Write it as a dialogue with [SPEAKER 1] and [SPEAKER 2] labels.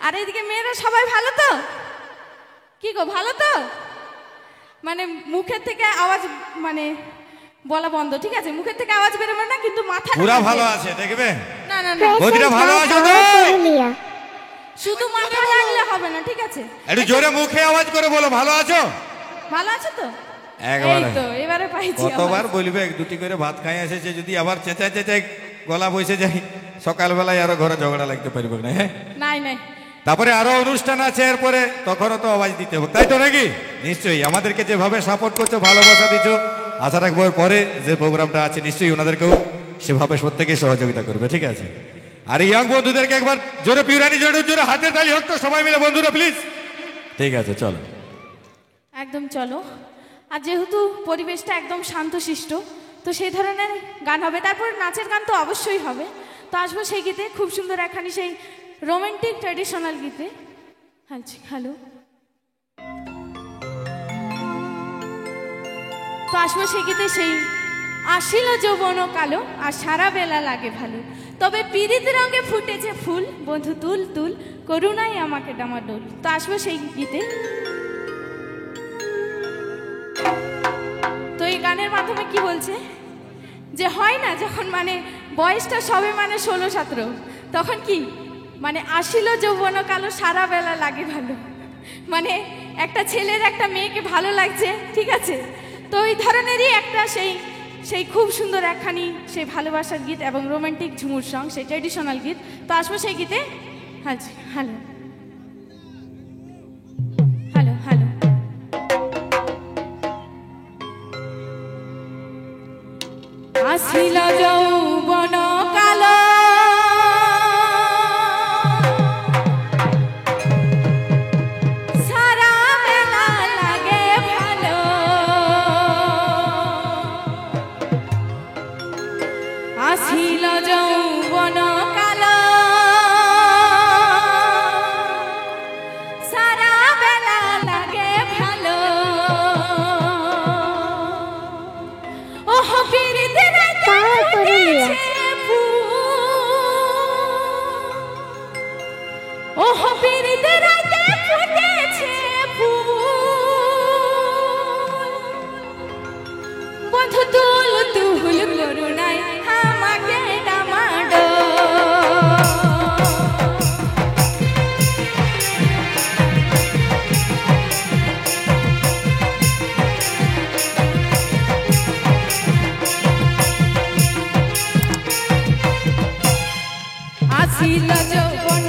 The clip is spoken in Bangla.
[SPEAKER 1] আর এদিকে মেয়েরা সবাই ভালো তো? কি গো ভালো তো? মানে মুখের থেকে আওয়াজ মানে বলা বন্ধ, ঠিক আছে? মুখের থেকে আওয়াজ বেরোবে না, কিন্তু মাথা
[SPEAKER 2] পুরা ভালো আছে দেখবে।
[SPEAKER 1] না না না,
[SPEAKER 2] বৌদিরা ভালো আছে তো?
[SPEAKER 1] শুধু মাথা লাগলে হবে না, ঠিক আছে?
[SPEAKER 2] একটু জোরে মুখে আওয়াজ করে বলো ভালো আছো।
[SPEAKER 1] ভালো আছে তো?
[SPEAKER 2] একবারে
[SPEAKER 1] এই তো এবারে পাইছি।
[SPEAKER 2] কতবার বলবে, এক দুটি করে ভাত খাই এসেছে, যদি আবার চেঁচাই চেঁচাই গলা বসে যায় সকালবেলায় আরো ঘরে ঝগড়া লাগতে পারবে না। হ্যাঁ
[SPEAKER 1] নাই নাই,
[SPEAKER 2] তারপরে আরো অনুষ্ঠান আছে এরপরে, তখনও তো আওয়াজ দিতে হবে, তাই তো নাকি? নিশ্চয়ই আমাদেরকে যেভাবে সাপোর্ট করছো, ভালোবাসা দিচ্ছ, আশা রাখবো পরে যে প্রোগ্রামটা আছে নিশ্চয়ই ওনাদেরকেও সেভাবে প্রত্যেকেই সহযোগিতা করবে, ঠিক আছে? আর ইয়াং বন্ধুদেরকে একবার জোরে পিউরানি জোরে জোরে হাতের তালি হোক তো সবাই মিলে, বন্ধুরা প্লিজ। ঠিক আছে চলো,
[SPEAKER 1] একদম চলো। আর যেহেতু পরিবেশটা একদম শান্তশিষ্ট, তো সেই ধরনের গান হবে। তারপর নাচের গান তো অবশ্যই হবে। তো আসবো সেই গীতে, খুব সুন্দর একখানি সেই রোমান্টিক ট্র্যাডিশনাল গীতে। হ্যালো, তো আসবো সেই গীতে, সেই আসিল যৌবন কালো আর সারা বেলা লাগে ভালো, তবে পিরিত রঙে ফুটেছে ফুল, বন্ধু তুল তুল করুণাই আমাকে ডামাডোল। তো আসবো সেই গীতে। তো এই গানের মাধ্যমে কি বলছে যে হয় না, যখন মানে বয়সটা সবে মানে 16-17, তখন কি মানে আসিল যৌবন কালো সারা বেলা লাগে ভালো, মানে একটা ছেলের একটা মেয়েকে ভালো লাগছে, ঠিক আছে? তো এই ধরনেরই একটা সেই খুব সুন্দর একখানি সেই ভালোবাসার গীত এবং রোমান্টিক ঝুমুর সং, সেই ট্র্যাডিশনাল গীত। তো আসবো সেই গীতে। হ্যালো হ্যালো হ্যালো, আসিল যৌবন কালো সারা বেলা লাগে ভালো, আসিল যৌবন কালো সারা বেলা লাগে ভালো, ওহ পিরিতে রাইতে ফুটেছে ফুল, ওহ পিরিতে রাইতে ফুটেছে ফুল, বন্ধু তুল তুল করুণাই আমাকে ডামাডোল। আসিল যৌবন